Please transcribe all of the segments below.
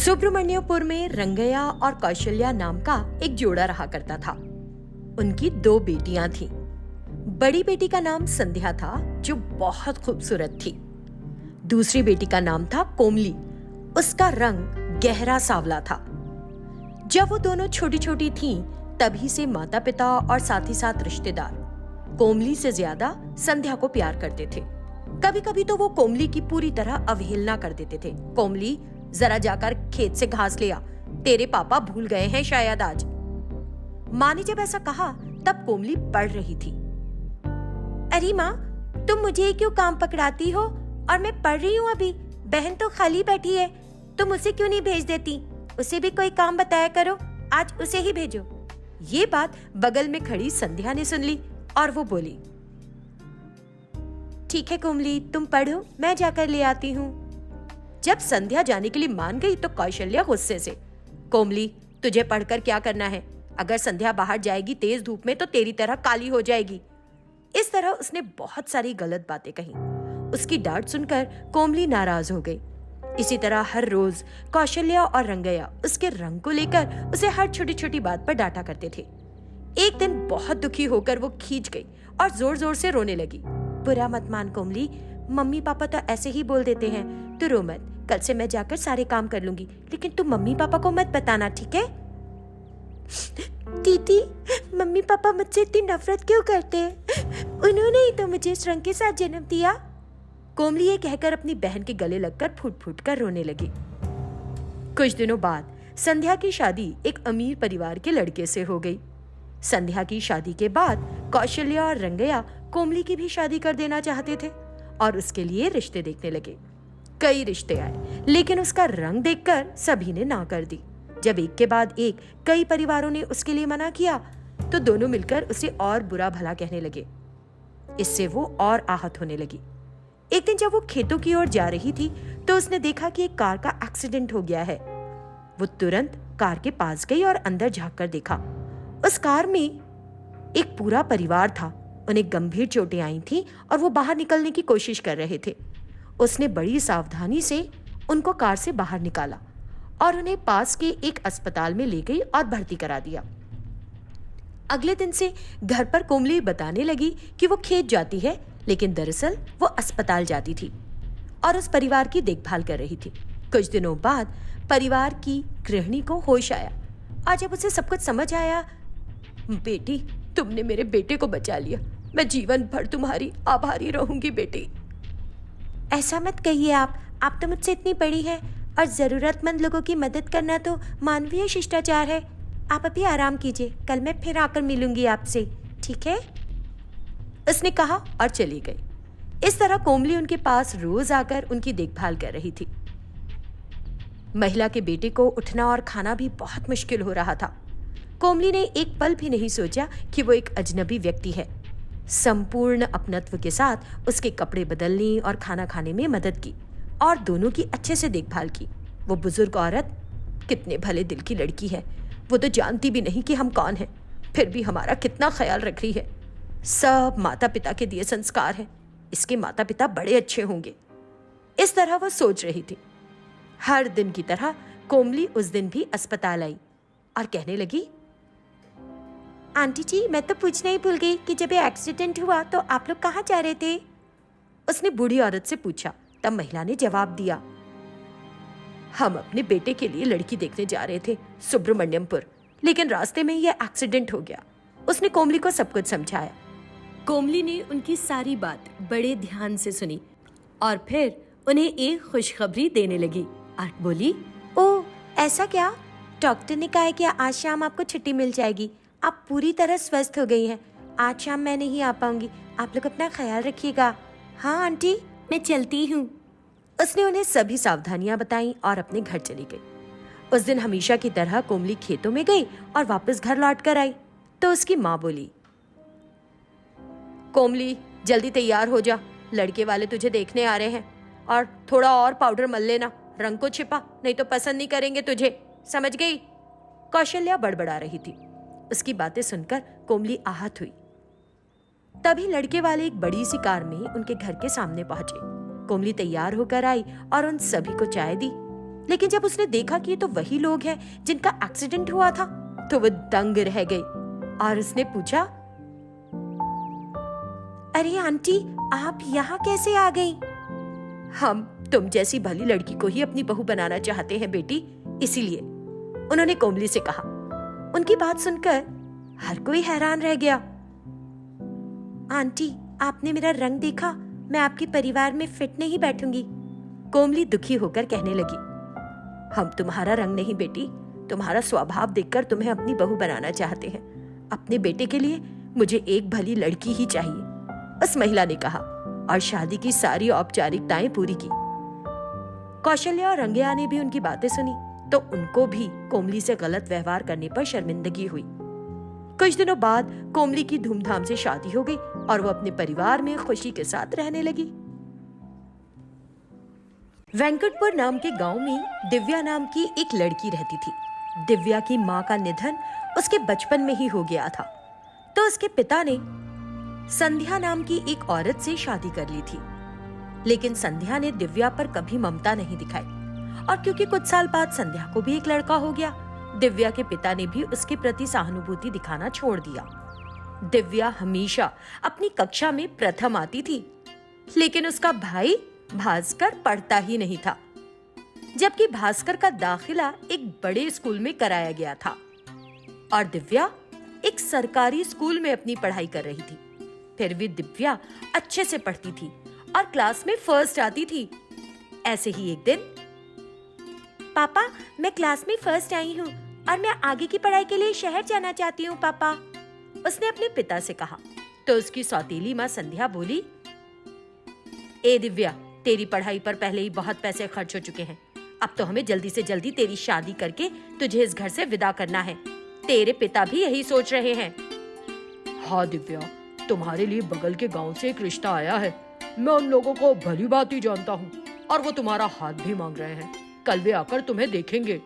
सुब्रमण्यपुर में रंगैया और कौशल्या नाम का एक जोड़ा रहा करता था। उनकी 2 बेटियां थीं। बड़ी बेटी का नाम संध्या था, जो बहुत खूबसूरत थी। दूसरी बेटी का नाम था कोमली। उसका रंग गहरा सांवला था। जब वो दोनों छोटी छोटी थीं, तभी से माता पिता और साथ ही साथ रिश्तेदार कोमली से ज्यादा संध्या को प्यार करते थे। कभी कभी तो वो कोमली की पूरी तरह अवहेलना कर देते थे। कोमली, जरा जाकर खेत से घास ले आ, तेरे पापा भूल गए हैं शायद आज। माँ ने जब ऐसा कहा, तब कोमली पढ़ रही थी। अरे माँ, तुम मुझे क्यों काम पकड़ाती हो? और मैं पढ़ रही हूँ अभी। बहन तो खाली बैठी है, तुम उसे क्यों नहीं भेज देती? उसे भी कोई काम बताया करो, आज उसे ही भेजो। ये बात बगल में खड़ी संध्या ने सुन ली और वो बोली, ठीक है कोमली, तुम पढ़ो, मैं जाकर ले आती हूँ। जब संध्या जाने के लिए मान गई तो कौशल्या गुस्से से, कोमली, तुझे पढ़कर क्या करना है? अगर संध्या बाहर जाएगी तेज धूप में तो तेरी तरह काली हो जाएगी। इस तरह उसने बहुत सारी गलत बातें कही। उसकी डांट सुनकर कोमली नाराज हो गई। इसी तरह हर रोज कौशल्या और रंगैया उसके रंग को लेकर उसे हर छोटी छोटी बात पर डांटा करते थे। एक दिन बहुत दुखी होकर वो खींच गई और जोर जोर से रोने लगी। बुरा मत मान कोमली, मम्मी पापा तो ऐसे ही बोल देते हैं, तू रो मत। कल से मैं जाकर सारे काम कर लूंगी, लेकिन तू मम्मी पापा को मत बताना, ठीक है? दीदी, मम्मी पापा मुझसे इतनी नफरत क्यों करते हैं? उन्होंने ही तो मुझे इस रंग के साथ जन्म दिया। कोमली ये कहकर अपनी बहन के गले लगकर फूट फूट कर रोने लगी। कुछ दिनों बाद संध्या की शादी एक अमीर परिवार के लड़के से हो गई। संध्या की शादी के बाद कौशल्या और रंगैया कोमली की भी शादी कर देना चाहते थे और उसके लिए रिश्ते देखने लगे। कई रिश्ते आए, लेकिन उसका रंग देखकर सभी ने ना कर दी। जब एक के बाद एक कई परिवारों ने उसके लिए मना किया, तो दोनों मिलकर उसे और बुरा भला कहने लगे। इससे वो और आहत होने लगी। एक दिन जब वो खेतों की ओर जा रही थी, तो उसने देखा कि एक कार का एक्सीडेंट हो गया है। वो तुरंत कार के पास गई और अंदर झांककर देखा। उस कार में एक पूरा परिवार था। उन्हें गंभीर चोटें आई थीं और वो बाहर निकलने की कोशिश कर रहे थे। उसने बड़ी सावधानी से उनको कार से बाहर निकाला और उन्हें पास के एक अस्पताल में ले गई और भर्ती करा दिया। अगले दिन से घर पर कोमली बताने लगी कि वो खेत जाती है, लेकिन दरअसल वो अस्पताल जाती थी और उस परिवार की देखभाल कर रही थी। कुछ दिनों बाद परिवार की गृहिणी को होश आया और जब उसे सब कुछ समझ आया, बेटी, तुमने मेरे बेटे को बचा लिया, मैं जीवन भर तुम्हारी आभारी रहूंगी बेटी। ऐसा मत कहिए आप तो मुझसे इतनी बड़ी हैं और जरूरतमंद लोगों की मदद करना तो मानवीय शिष्टाचार है। आप अभी आराम कीजिए, कल मैं फिर आकर मिलूंगी आपसे, ठीक है? उसने कहा और चली गई। इस तरह कोमली उनके पास रोज आकर उनकी देखभाल कर रही थी। महिला के बेटे को उठना और खाना भी बहुत मुश्किल हो रहा था। कोमली ने एक पल भी नहीं सोचा कि वो एक अजनबी व्यक्ति है। संपूर्ण अपनत्व के साथ उसके कपड़े बदलने और खाना खाने में मदद की और दोनों की अच्छे से देखभाल की। वो बुजुर्ग औरत कितने भले दिल की लड़की है। वो तो जानती भी नहीं कि हम कौन हैं, फिर भी हमारा कितना ख्याल रख रही है। सब माता पिता के दिए संस्कार हैं। इसके माता पिता बड़े अच्छे होंगे। इस तरह वो सोच रही थी। हर दिन की तरह कोमली उस दिन भी अस्पताल आई और कहने लगी, आंटी जी, मैं तो पूछना ही भूल गई कि जब ये एक्सीडेंट हुआ तो आप लोग कहाँ जा रहे थे? उसने बूढ़ी औरत से पूछा। तब महिला ने जवाब दिया, हम अपने बेटे के लिए लड़की देखने जा रहे थे सुब्रमण्यपुर, लेकिन रास्ते में यह एक्सीडेंट हो गया। उसने कोमली को सब कुछ समझाया। कोमली ने उनकी सारी बात बड़े ध्यान से सुनी और फिर उन्हें एक खुशखबरी देने लगी और बोली, ओह, ऐसा क्या? डॉक्टर ने कहा है कि आज शाम आपको छुट्टी मिल जाएगी। आप पूरी तरह स्वस्थ हो गई हैं। आज शाम मैं नहीं आ पाऊंगी, आप लोग अपना ख्याल रखिएगा। हाँ आंटी, मैं चलती हूँ। उसने उन्हें सभी सावधानियां बताई और अपने घर चली गई। उस दिन हमेशा की तरह कोमली खेतों में गई और वापस घर लौट कर आई तो उसकी माँ बोली, कोमली, जल्दी तैयार हो जा, लड़के वाले तुझे देखने आ रहे हैं और थोड़ा और पाउडर मल लेना, रंग को छिपा, नहीं तो पसंद नहीं करेंगे तुझे, समझ गई? कौशल्या बड़बड़ा रही थी। उसकी बातें सुनकर कोमली आहत हुई। तभी लड़के वाले एक बड़ी सी कार में उनके घर के सामने पहुंचे। कोमली तैयार होकर आई और उन सभी को चाय दी। लेकिन जब उसने देखा कि ये तो वही लोग हैं जिनका एक्सीडेंट हुआ था, तो वो दंग रह गई और उसने पूछा, अरे आंटी, आप यहाँ कैसे आ गई? हम तुम जैसी भली लड़की को ही अपनी बहू बनाना चाहते हैं बेटी, इसीलिए, उन्होंने कोमली से कहा। उनकी बात सुनकर हर कोई हैरान रह गया। आंटी, आपने मेरा रंग देखा? मैं आपके परिवार में फिट नहीं बैठूंगी। कोमली दुखी होकर कहने लगी, हम तुम्हारा रंग नहीं बेटी, तुम्हारा स्वभाव देखकर तुम्हें अपनी बहू बनाना चाहते हैं। अपने बेटे के लिए मुझे एक भली लड़की ही चाहिए, उस महिला ने कहा, और शादी की सारी औपचारिकताएं पूरी की। कौशल्या और रंगैया ने भी उनकी बातें सुनी, तो उनको भी कोमली से गलत व्यवहार करने पर शर्मिंदगी हुई। कुछ दिनों बाद कोमली की धूमधाम से शादी हो गई और वो अपने परिवार में खुशी के साथ रहने लगी। वेंकटपुर नाम के गांव में दिव्या नाम की एक लड़की रहती थी। दिव्या की माँ का निधन उसके बचपन में ही हो गया था, तो उसके पिता ने संध्या नाम की एक औरत से शादी कर ली थी। लेकिन संध्या ने दिव्या पर कभी ममता नहीं दिखाई, और क्योंकि कुछ साल बाद संध्या को भी एक लड़का हो गया, दिव्या के पिता ने भी उसके प्रति सहानुभूति दिखाना छोड़ दिया। दिव्या हमेशा अपनी कक्षा में प्रथम आती थी, लेकिन उसका भाई भास्कर पढ़ता ही नहीं था, जबकि भास्कर का दाखिला एक बड़े स्कूल में कराया गया था और दिव्या एक सरकारी स्कूल में अपनी पढ़ाई कर रही थी। फिर भी दिव्या अच्छे से पढ़ती थी और क्लास में फर्स्ट आती थी। ऐसे ही एक दिन, पापा, मैं क्लास में फर्स्ट आई हूँ और मैं आगे की पढ़ाई के लिए शहर जाना चाहती हूँ पापा, उसने अपने पिता से कहा। तो उसकी सौतेली माँ संध्या बोली, ए दिव्या, तेरी पढ़ाई पर पहले ही बहुत पैसे खर्च हो चुके हैं, अब तो हमें जल्दी से जल्दी तेरी शादी करके तुझे इस घर से विदा करना है। तेरे पिता भी यही सोच रहे हैं। हाँ दिव्या, तुम्हारे लिए बगल के गांव से एक रिश्ता आया है। मैं उन लोगों को भली बात ही जानता हूँ और वो तुम्हारा हाथ भी मांग रहे हैं। कल वे आकर तुम्हें देखेंगे।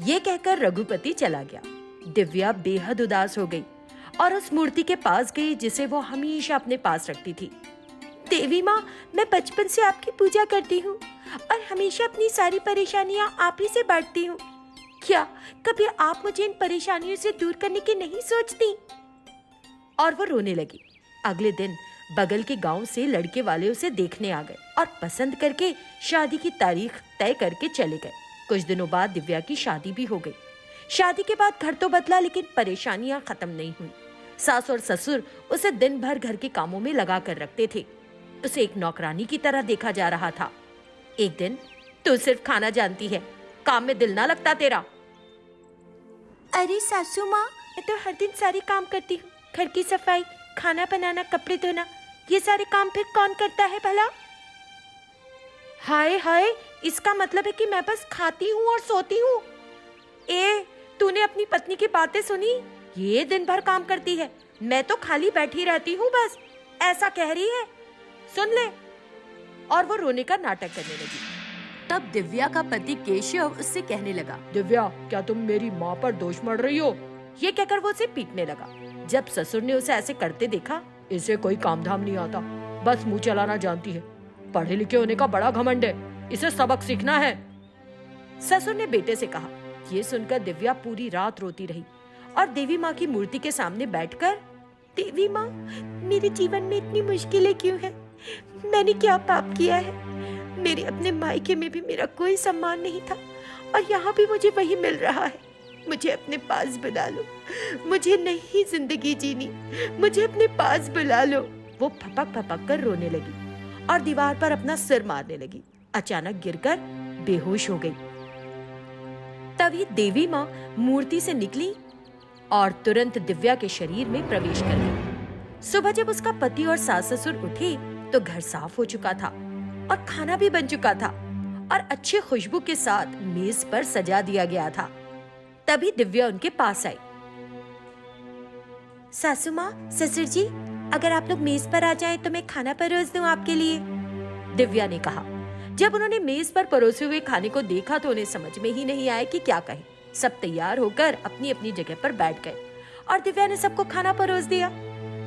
ये कहकर रघुपति चला गया। दिव्या बेहद उदास हो गई और उस मूर्ति के पास गई जिसे वो हमेशा अपने पास रखती थी। देवी माँ, मैं बचपन से आपकी पूजा करती हूँ और हमेशा अपनी सारी परेशानियाँ आप ही से बांटती हूँ। क्या कभी आप मुझे इन परेशानियों से दूर करने की नहीं सोचती? और वो रोने लगी। अगले दिन बगल के गांव से लड़के वाले उसे देखने आ गए और पसंद करके शादी की तारीख तय करके चले गए। कुछ दिनों बाद दिव्या की शादी भी हो गई। शादी के बाद घर तो बदला, लेकिन परेशानियां खत्म नहीं हुई। सास और ससुर उसे दिन भर घर के कामों में लगा कर रखते थे। उसे एक नौकरानी की तरह देखा जा रहा था। एक दिन, तू सिर्फ खाना जानती है, काम में दिल ना लगता तेरा। अरे सासू माँ, मैं तो हर दिन सारे काम करती हूँ, घर की सफाई, खाना बनाना, कपड़े धोना, ये सारे काम फिर कौन करता है भला? हाय हाय, इसका मतलब है कि मैं बस खाती हूँ और सोती हूँ। ए, तूने अपनी पत्नी की बातें सुनी? ये दिन भर काम करती है, मैं तो खाली बैठी रहती हूँ बस, ऐसा कह रही है। सुन ले। और वो रोने का नाटक करने लगी। तब दिव्या का पति केशव उससे कहने लगा, दिव्या, क्या तुम मेरी माँ पर दोष मढ़ रही हो? ये कहकर वो उसे पीटने लगा। जब ससुर ने उसे ऐसे करते देखा, इसे कोई काम धाम नहीं आता, बस मुंह चलाना जानती है। पढ़े लिखे होने का बड़ा घमंड है, इसे सबक सीखना है, ससुर ने बेटे से कहा। ये सुनकर दिव्या पूरी रात रोती रही और देवी माँ की मूर्ति के सामने बैठकर, देवी माँ, मेरे जीवन में इतनी मुश्किलें क्यों है? मैंने क्या पाप किया है? मेरे अपने मायके में भी मेरा कोई सम्मान नहीं था और यहाँ भी मुझे वही मिल रहा है। मुझे अपने पास बुला लो, मुझे नहीं जिंदगी जीनी, मुझे अपने पास बुला लो। वो फपक फपक कर रोने लगी और दीवार पर अपना सिर मारने लगी। अचानक गिरकर बेहोश हो गई। तभी देवी माँ मूर्ति से निकली और तुरंत दिव्या के शरीर में प्रवेश कर गई। सुबह जब उसका पति और सास ससुर उठे तो घर साफ हो चुका था और खाना भी बन चुका था और अच्छी खुशबू के साथ मेज पर सजा दिया गया था। तभी दिव्या उनके पास आई। सासू माँ, ससुर जी, अगर आप लोग मेज पर आ जाएं तो मैं खाना परोस दूं आपके लिए, दिव्या ने कहा। जब उन्होंने मेज पर परोसे हुए खाने को देखा तो उन्हें समझ में ही नहीं आया कि क्या कहें। सब तैयार होकर अपनी अपनी जगह पर बैठ गए और दिव्या ने सबको खाना परोस दिया।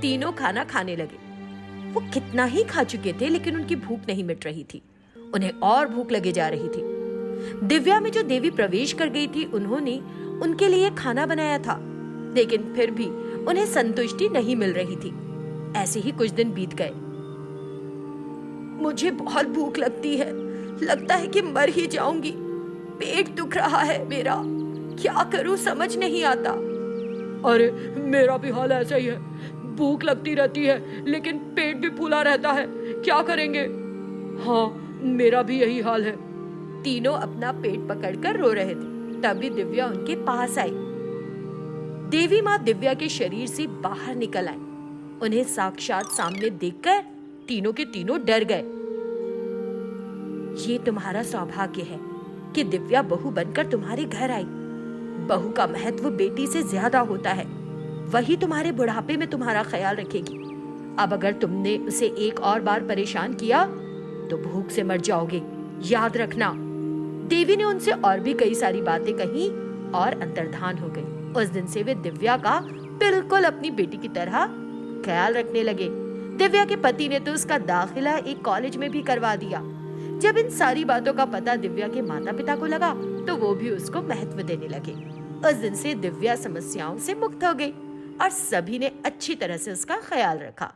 तीनों खाना खाने लगे। वो कितना ही खा चुके थे, लेकिन उनकी भूख नहीं मिट रही थी। उन्हें और भूख लगे जा रही थी। दिव्या में जो देवी प्रवेश कर गई थी, उन्होंने उनके लिए खाना बनाया था, लेकिन फिर भी उन्हें संतुष्टि नहीं मिल रही थी। ऐसे ही कुछ दिन बीत गए। मुझे बहुत भूख लगती है, लगता है कि मर ही जाऊंगी। पेट दुख रहा है मेरा, क्या करूं समझ नहीं आता। अरे मेरा भी हाल ऐसा ही है, भूख लगती रहती है लेकिन पेट भी फूला रहता है, क्या करेंगे। हाँ मेरा भी यही हाल है। तीनों अपना पेट पकड़कर रो रहे थे। तभी दिव्या उनके पास आई। देवी माँ दिव्या के शरीर से बाहर निकल आई। उन्हें साक्षात सामने देखकर तीनों के तीनों डर गए। ये तुम्हारा सौभाग्य है कि दिव्या बहू बनकर तुम्हारे घर आई। बहू का महत्व बेटी से ज्यादा होता है, वही तुम्हारे बुढ़ापे में तुम्हारा ख्याल रखेगी। अब अगर तुमने उसे एक और बार परेशान किया तो भूख से मर जाओगे, याद रखना। देवी ने उनसे और भी कई सारी बातें कही और अंतर्धान हो गई। उस दिन से वे दिव्या का बिल्कुल अपनी बेटी की तरह ख्याल रखने लगे। दिव्या के पति ने तो उसका दाखिला एक कॉलेज में भी करवा दिया। जब इन सारी बातों का पता दिव्या के माता पिता को लगा तो वो भी उसको महत्व देने लगे। उस दिन से दिव्या समस्याओं से मुक्त हो गई और सभी ने अच्छी तरह से उसका ख्याल रखा।